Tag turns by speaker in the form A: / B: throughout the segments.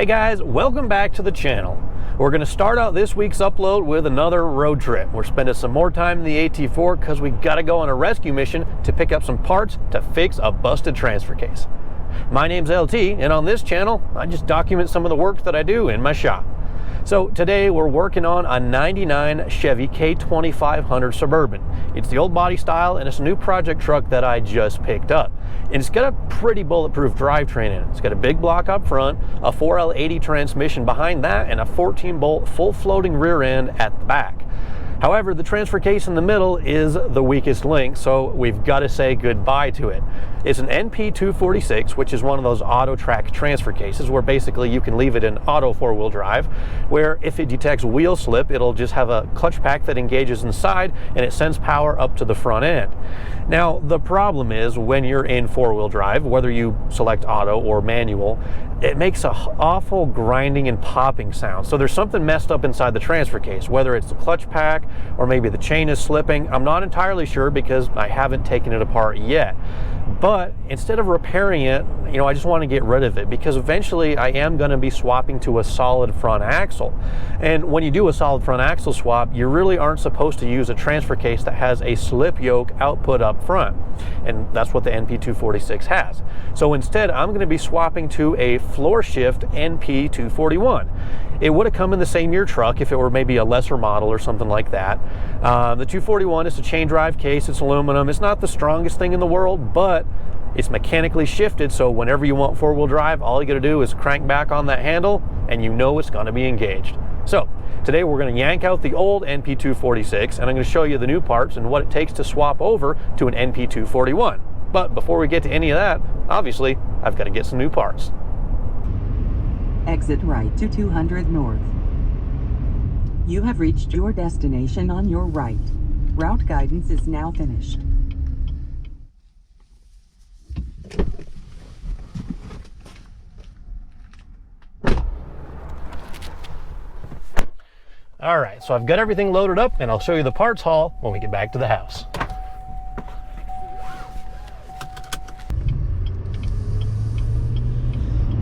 A: Hey guys, welcome back to the channel. We're going to start out this week's upload with another road trip. We're spending some more time in the AT4 because we got to go on a rescue mission to pick up some parts to fix a busted transfer case. My name's LT, and on this channel, I just document some of the work that I do in my shop. So today we're working on a 99 Chevy K2500 Suburban. It's the old body style and it's a new project truck that I just picked up. And it's got a pretty bulletproof drivetrain in it. It's got a big block up front, a 4L80 transmission behind that, and a 14-bolt full floating rear end at the back. However, the transfer case in the middle is the weakest link, so we've got to say goodbye to it. It's an NP246, which is one of those Autotrac transfer cases where basically you can leave it in auto four-wheel drive, where if it detects wheel slip, it'll just have a clutch pack that engages inside and it sends power up to the front end. Now, the problem is when you're in four-wheel drive, whether you select auto or manual, it makes an awful grinding and popping sound. So there's something messed up inside the transfer case, whether it's the clutch pack or maybe the chain is slipping. I'm not entirely sure because I haven't taken it apart yet. But instead of repairing it, I just want to get rid of it because eventually I am going to be swapping to a solid front axle. And when you do a solid front axle swap, you really aren't supposed to use a transfer case that has a slip yoke output up front. And that's what the NP246 has. So instead, I'm going to be swapping to a floor shift NP241. It would have come in the same year truck if it were maybe a lesser model or something like that. The 241 is a chain drive case. It's aluminum. It's not the strongest thing in the world, but it's mechanically shifted, so whenever you want four-wheel drive, all you got to do is crank back on that handle and you know it's going to be engaged. So today we're going to yank out the old NP246 and I'm going to show you the new parts and what it takes to swap over to an NP241. But before we get to any of that, obviously I've got to get some new parts.
B: Exit right to 200 north. You have reached your destination on your right. Route guidance is now finished.
A: All right, so I've got everything loaded up and I'll show you the parts haul when we get back to the house.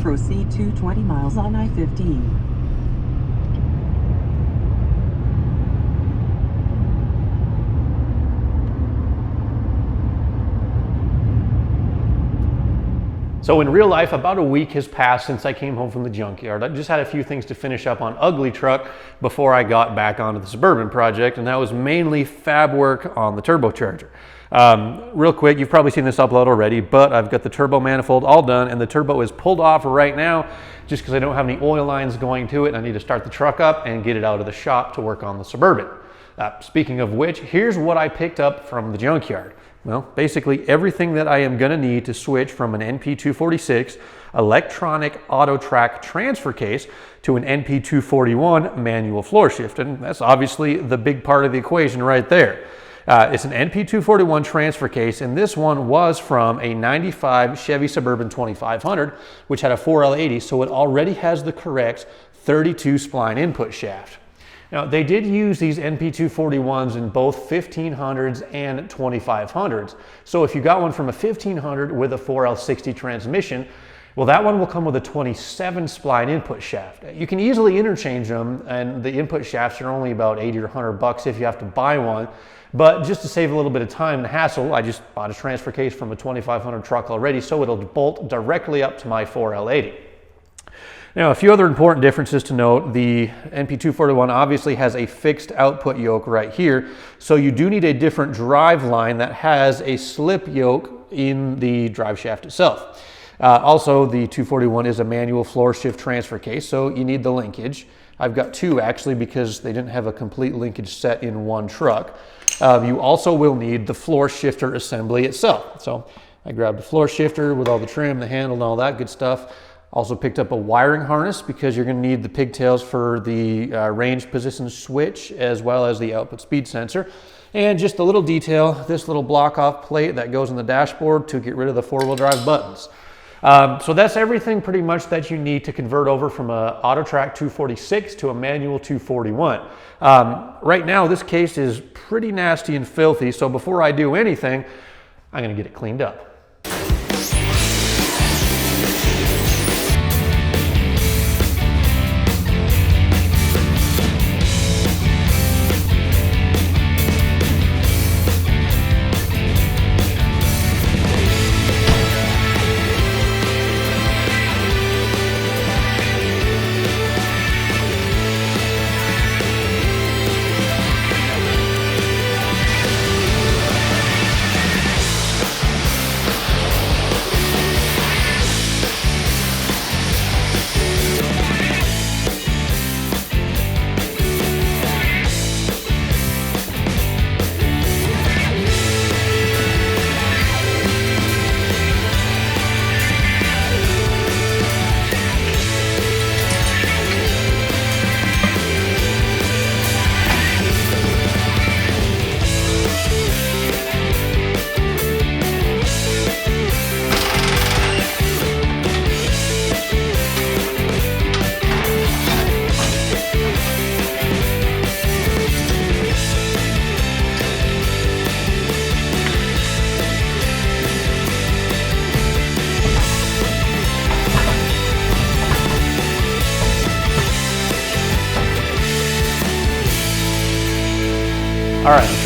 B: Proceed to 20 miles on I-15.
A: So in real life, about a week has passed since I came home from the junkyard. I just had a few things to finish up on Ugly Truck before I got back onto the Suburban project, and that was mainly fab work on the turbocharger. Real quick, you've probably seen this upload already, but I've got the turbo manifold all done, and the turbo is pulled off right now just because I don't have any oil lines going to it, and I need to start the truck up and get it out of the shop to work on the Suburban. Speaking of which, here's what I picked up from the junkyard. Well, basically everything that I am going to need to switch from an NP246 electronic Autotrac transfer case to an NP241 manual floor shift. And that's obviously the big part of the equation right there. It's an NP241 transfer case, and this one was from a 95 Chevy Suburban 2500, which had a 4L80, so it already has the correct 32 spline input shaft. Now, they did use these NP241s in both 1500s and 2500s. So if you got one from a 1500 with a 4L60 transmission, well, that one will come with a 27 spline input shaft. You can easily interchange them, and the input shafts are only about 80 or 100 bucks if you have to buy one. But just to save a little bit of time and hassle, I just bought a transfer case from a 2500 truck already, so it'll bolt directly up to my 4L80. Now, a few other important differences to note. The NP241 obviously has a fixed output yoke right here, so you do need a different drive line that has a slip yoke in the drive shaft itself. Also, the 241 is a manual floor shift transfer case, so you need the linkage. I've got two actually because they didn't have a complete linkage set in one truck. You also will need the floor shifter assembly itself. So I grabbed a floor shifter with all the trim, the handle, and all that good stuff. Also picked up a wiring harness because you're going to need the pigtails for the range position switch as well as the output speed sensor. And just a little detail, this little block off plate that goes in the dashboard to get rid of the four-wheel drive buttons. So that's everything pretty much that you need to convert over from a Autotrac 246 to a manual 241. Right now this case is pretty nasty and filthy, so before I do anything, I'm going to get it cleaned up.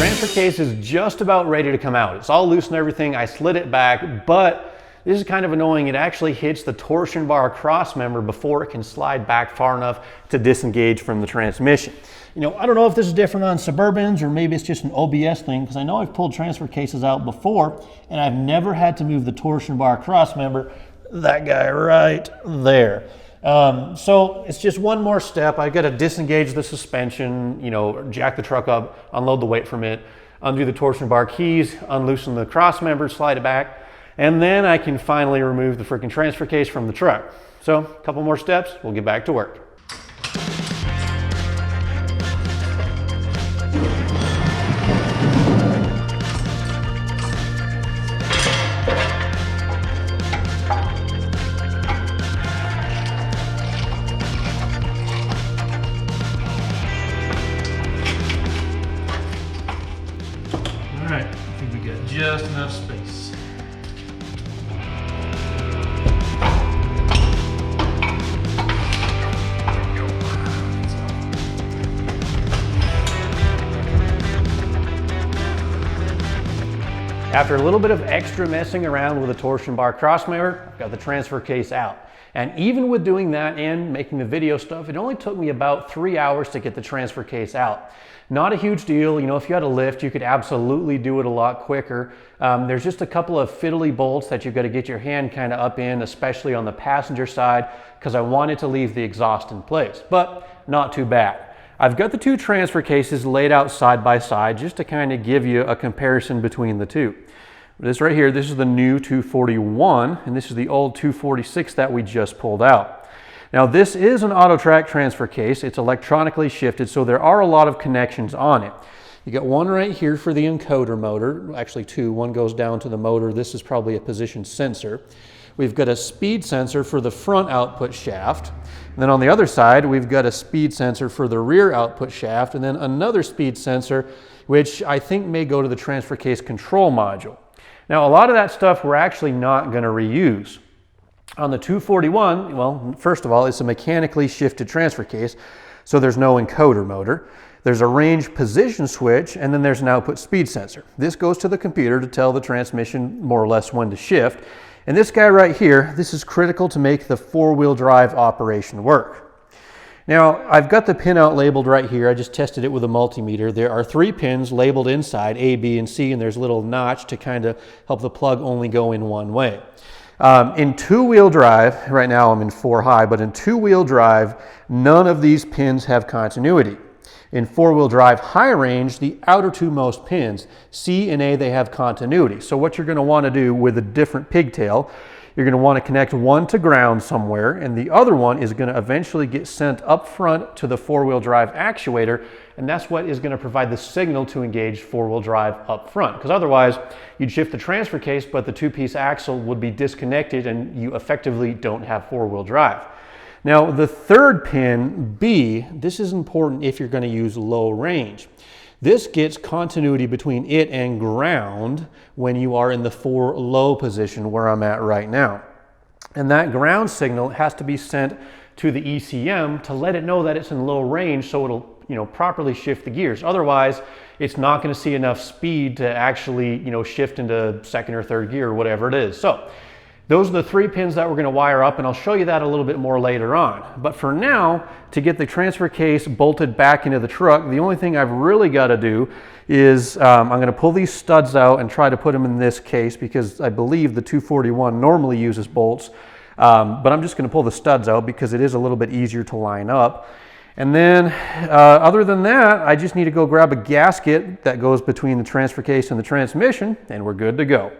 A: Transfer case is just about ready to come out. It's all loose and everything. I slid it back, but this is kind of annoying. It actually hits the torsion bar cross member before it can slide back far enough to disengage from the transmission. You know, I don't know if this is different on Suburbans or maybe it's just an OBS thing, because I know I've pulled transfer cases out before and I've never had to move the torsion bar cross member, that guy right there. So it's just one more step. I got to disengage the suspension, you know, jack the truck up, unload the weight from it, undo the torsion bar keys, unloosen the cross member, slide it back, and then I can finally remove the freaking transfer case from the truck. So a couple more steps, we'll get back to work. Alright, I think we got just enough space. After a little bit of extra messing around with the torsion bar cross member, I've got the transfer case out. And even with doing that and making the video stuff, it only took me about 3 hours to get the transfer case out. Not a huge deal. You know, if you had a lift, you could absolutely do it a lot quicker. There's just a couple of fiddly bolts that you've got to get your hand kind of up in, especially on the passenger side, because I wanted to leave the exhaust in place, but not too bad. I've got the two transfer cases laid out side by side just to kind of give you a comparison between the two. This right here, this is the new 241, and this is the old 246 that we just pulled out. Now this is an Autotrac transfer case. It's electronically shifted, so there are a lot of connections on it. You got one right here for the encoder motor, actually two. One goes down to the motor. This is probably a position sensor. We've got a speed sensor for the front output shaft. And then on the other side, we've got a speed sensor for the rear output shaft, and then another speed sensor, which I think may go to the transfer case control module. Now, a lot of that stuff we're actually not going to reuse. On the 241, well, first of all, it's a mechanically shifted transfer case, so there's no encoder motor. There's a range position switch, and then there's an output speed sensor. This goes to the computer to tell the transmission more or less when to shift. And this guy right here, this is critical to make the four-wheel drive operation work. Now, I've got the pin out labeled right here. I just tested it with a multimeter. There are 3 pins labeled inside, A, B, and C, and there's a little notch to kind of help the plug only go in one way. In two-wheel drive, right now I'm in 4 high, but in two-wheel drive, none of these pins have continuity. In four-wheel drive high range, the outer two most pins, C and A, they have continuity. So what you're going to want to do with a different pigtail, you're going to want to connect one to ground somewhere, and the other one is going to eventually get sent up front to the four-wheel drive actuator, and that's what is going to provide the signal to engage four-wheel drive up front. Because otherwise, you'd shift the transfer case, but the two-piece axle would be disconnected, and you effectively don't have four-wheel drive. Now, the third pin, B, this is important if you're going to use low range. This gets continuity between it and ground when you are in the 4 low position where I'm at right now. And that ground signal has to be sent to the ECM to let it know that it's in low range so it'll, you know, properly shift the gears. Otherwise, it's not going to see enough speed to actually, you know, shift into second or third gear or whatever it is. So those are the 3 pins that we're going to wire up, and I'll show you that a little bit more later on. But for now, to get the transfer case bolted back into the truck, the only thing I've really got to do is I'm going to pull these studs out and try to put them in this case, because I believe the 241 normally uses bolts. But I'm just going to pull the studs out because it is a little bit easier to line up. And then other than that, I just need to go grab a gasket that goes between the transfer case and the transmission, and we're good to go.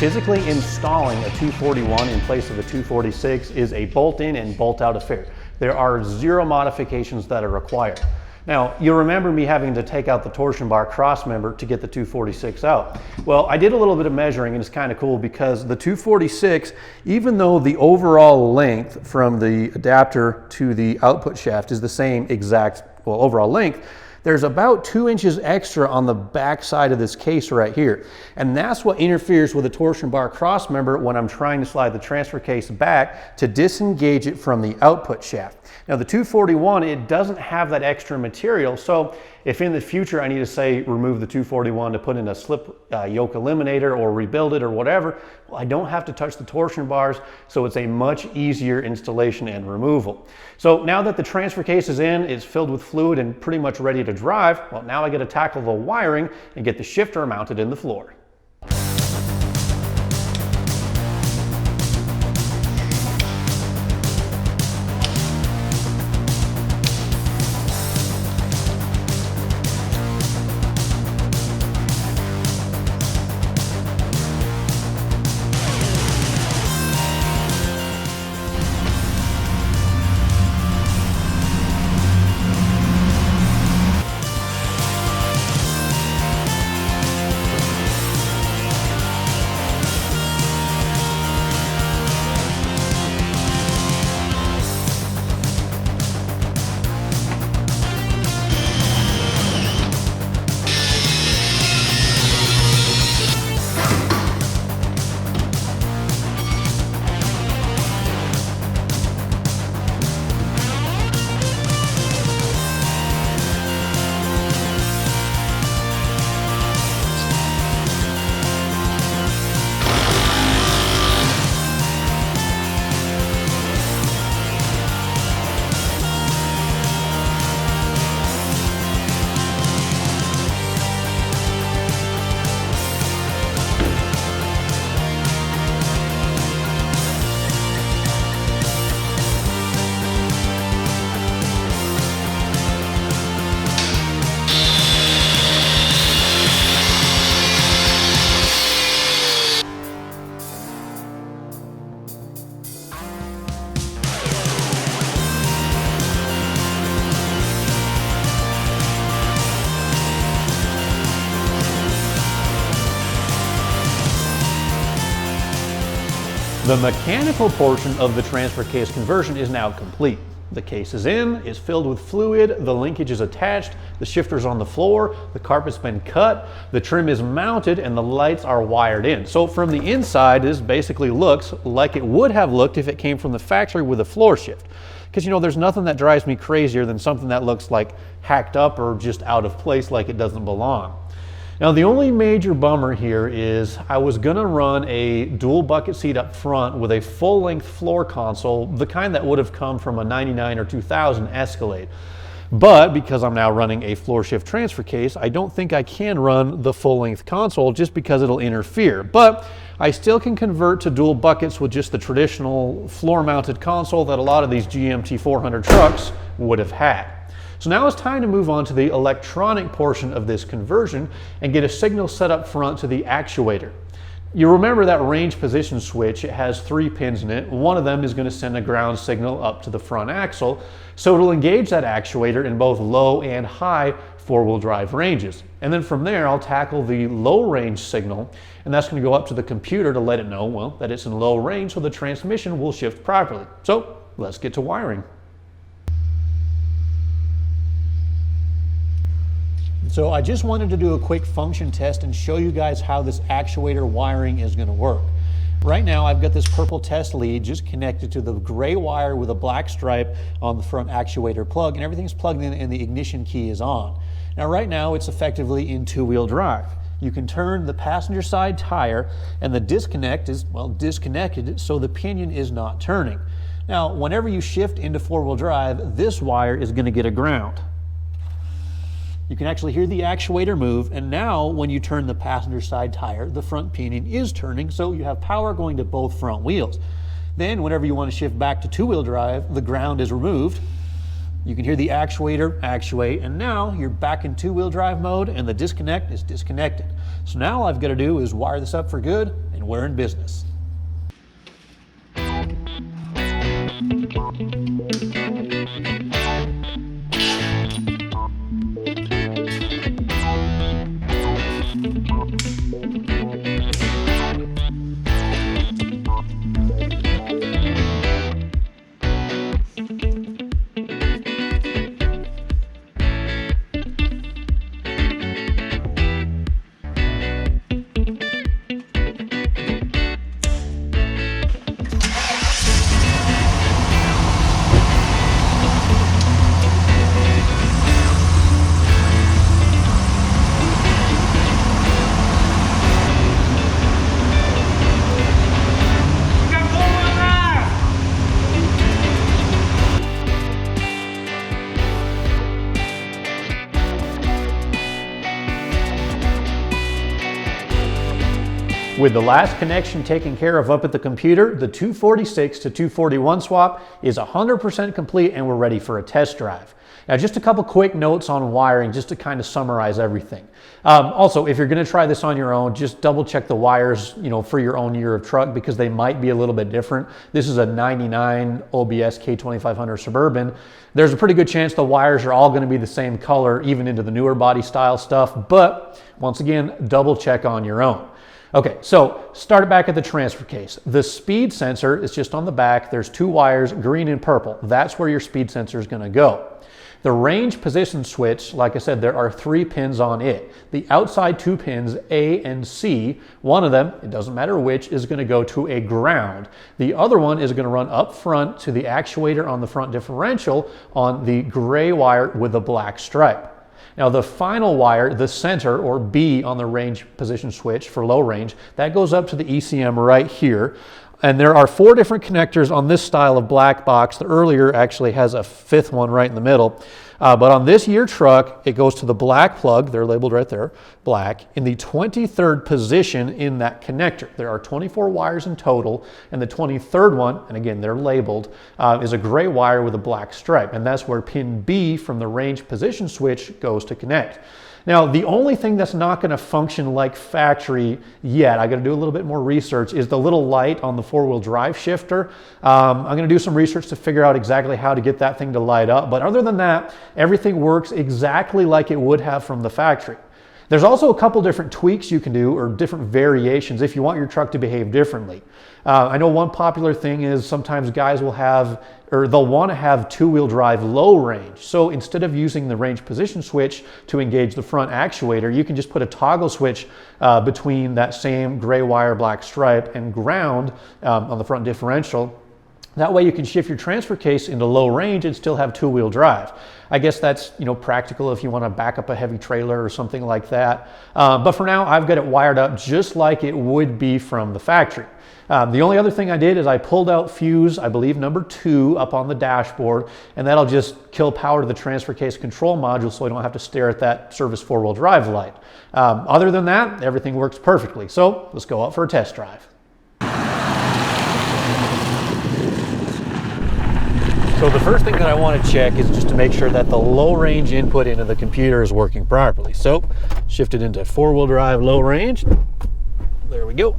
A: physically installing a 241 in place of a 246 is a bolt in and bolt out affair. There are 0 modifications that are required. Now, you'll remember me having to take out the torsion bar cross member to get the 246 out. Well, I did a little bit of measuring, and it's kind of cool because the 246, even though the overall length from the adapter to the output shaft is the same exact, well, overall length, there's about 2 inches extra on the back side of this case right here. And that's what interferes with the torsion bar cross member when I'm trying to slide the transfer case back to disengage it from the output shaft. Now the 241, it doesn't have that extra material, so if in the future I need to, say, remove the 241 to put in a slip yoke eliminator or rebuild it or whatever, well, I don't have to touch the torsion bars, so it's a much easier installation and removal. So now that the transfer case is in, it's filled with fluid and pretty much ready to drive, well, now I get to tackle the wiring and get the shifter mounted in the floor. The mechanical portion of the transfer case conversion is now complete. The case is in, it's filled with fluid, the linkage is attached, the shifter's on the floor, the carpet's been cut, the trim is mounted, and the lights are wired in. So from the inside, this basically looks like it would have looked if it came from the factory with a floor shift. Because, you know, there's nothing that drives me crazier than something that looks like hacked up or just out of place, like it doesn't belong. Now, the only major bummer here is I was gonna run a dual bucket seat up front with a full-length floor console, the kind that would have come from a 99 or 2000 Escalade. But because I'm now running a floor shift transfer case, I don't think I can run the full-length console just because it'll interfere. But I still can convert to dual buckets with just the traditional floor-mounted console that a lot of these GMT 400 trucks would have had. So now it's time to move on to the electronic portion of this conversion and get a signal set up front to the actuator. You remember that range position switch, it has 3 pins in it. One of them is going to send a ground signal up to the front axle, so it'll engage that actuator in both low and high 4-wheel drive ranges. And then from there, I'll tackle the low range signal, and that's going to go up to the computer to let it know, well, that it's in low range so the transmission will shift properly. So let's get to wiring. So I just wanted to do a quick function test and show you guys how this actuator wiring is going to work. Right now I've got this purple test lead just connected to the gray wire with a black stripe on the front actuator plug, and everything's plugged in and the ignition key is on. Now right now it's effectively in 2-wheel drive. You can turn the passenger side tire and the disconnect is, well, disconnected, so the pinion is not turning. Now whenever you shift into 4-wheel drive, this wire is going to get a ground. You can actually hear the actuator move, and now when you turn the passenger side tire, the front pinion is turning, so you have power going to both front wheels. Then whenever you want to shift back to 2-wheel drive, the ground is removed, You can hear the actuator actuate, and now you're back in two-wheel drive mode and the disconnect is disconnected. So now all I've got to do is wire this up for good and we're in business. With the last connection taken care of up at the computer, the 246 to 241 swap is 100% complete and we're ready for a test drive. Now, just a couple quick notes on wiring just to kind of summarize everything. Also, if you're going to try this on your own, just double check the wires, for your own year of truck because they might be a little bit different. This is a 99 OBS K2500 Suburban. There's a pretty good chance the wires are all going to be the same color, even into the newer body style stuff. But once again, double check on your own. Okay, so start it back at the transfer case. The speed sensor is just on the back. There's two wires, green and purple. That's where your speed sensor is going to go. The range position switch, like I said, there are 3 pins on it. The outside 2 pins, A and C, one of them, it doesn't matter which, is going to go to a ground. The other one is going to run up front to the actuator on the front differential on the gray wire with a black stripe. Now the final wire, the center or B on the range position switch for low range, that goes up to the ECM right here. And there are 4 different connectors on this style of black box. The earlier actually has a 5th one right in the middle. But on this year truck, it goes to the black plug, they're labeled right there, black, in the 23rd position in that connector. There are 24 wires in total, and the 23rd one, and again, they're labeled, is a gray wire with a black stripe, and that's where pin B from the range position switch goes to connect. Now, the only thing that's not going to function like factory yet, I got to do a little bit more research, is the little light on the 4-wheel drive shifter. I'm going to do some research to figure out exactly how to get that thing to light up. But other than that, everything works exactly like it would have from the factory. There's also a couple different tweaks you can do or different variations if you want your truck to behave differently. I know one popular thing is sometimes guys will have, or they'll want to have 2-wheel drive low range. So instead of using the range position switch to engage the front actuator, you can just put a toggle switch between that same gray wire black stripe and ground on the front differential. That way you can shift your transfer case into low range and still have 2-wheel drive. I guess that's practical if you want to back up a heavy trailer or something like that. But for now, I've got it wired up just like it would be from the factory. The only other thing I did is I pulled out fuse, I believe number 2, up on the dashboard, and that'll just kill power to the transfer case control module so I don't have to stare at that service 4-wheel drive light. Other than that, everything works perfectly. So let's go out for a test drive. So the first thing that I want to check is just to make sure that the low range input into the computer is working properly. So shift it into 4-wheel drive low range. There we go.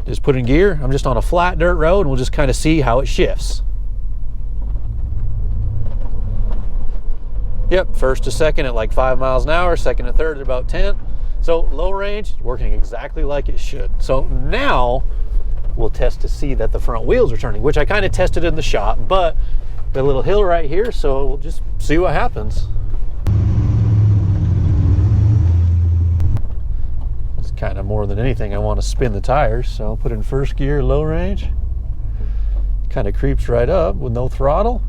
A: Just put in gear. I'm just on a flat dirt road and we'll just kind of see how it shifts. Yep, first to second at like 5 miles an hour, second to third at about 10. So low range, working exactly like it should. So now we'll test to see that the front wheels are turning, which I kind of tested in the shop, but got a little hill right here, so we'll just see what happens. It's kind of more than anything I want to spin the tires, so I'll put in first gear, low range. Kind of creeps right up with no throttle.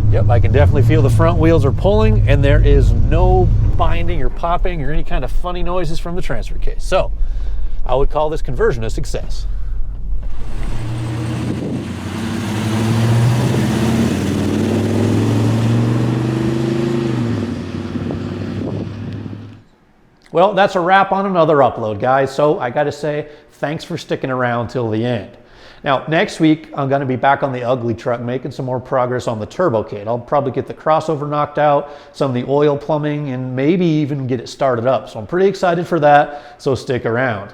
A: Yep, I can definitely feel the front wheels are pulling and there is no binding or popping or any kind of funny noises from the transfer case. So I would call this conversion a success. Well, that's a wrap on another upload, guys. So I got to say, thanks for sticking around till the end. Now, next week, I'm going to be back on the ugly truck, making some more progress on the turbo kit. I'll probably get the crossover knocked out, some of the oil plumbing, and maybe even get it started up. So I'm pretty excited for that, so stick around.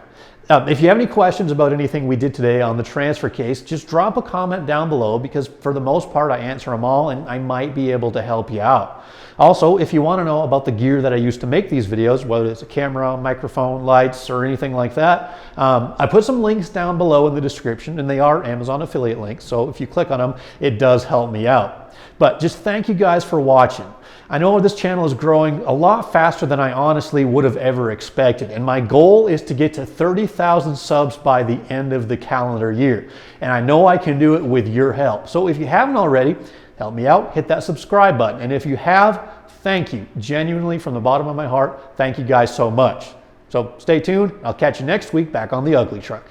A: If you have any questions about anything we did today on the transfer case, just drop a comment down below, because for the most part I answer them all and I might be able to help you out. Also, if you want to know about the gear that I use to make these videos, whether it's a camera, microphone, lights, or anything like that, I put some links down below in the description, and they are Amazon affiliate links, so if you click on them, it does help me out. But just thank you guys for watching. I know this channel is growing a lot faster than I honestly would have ever expected, and my goal is to get to 30,000 subs by the end of the calendar year. And I know I can do it with your help. So if you haven't already, help me out, hit that subscribe button. And if you have, thank you. Genuinely, from the bottom of my heart, thank you guys so much. So stay tuned. I'll catch you next week back on the Ugly Truck.